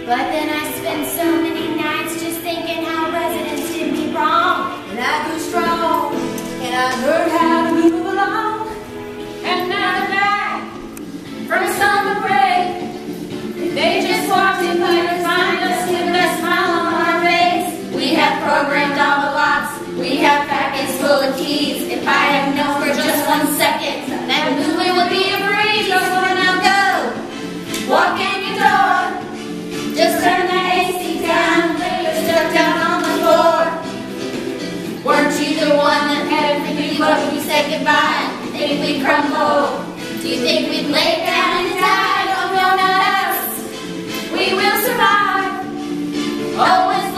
But then I spent so many nights just thinking how residents did me wrong. And I grew strong, and I learned how to move along. And now they're back from summer break. They just walked in by to find us with a smile on our face. We have programmed all the locks. We have packets full of keys. If I had known for just 1 second that moving would be a breeze, just wanna now go. Walk in your door. Just turn the AC down. You're stuck down on the floor. Weren't you the one that had it for me? But when you said goodbye, think we'd crumble? Do you think we'd lay down and die? Oh no, not us. We will survive. Always.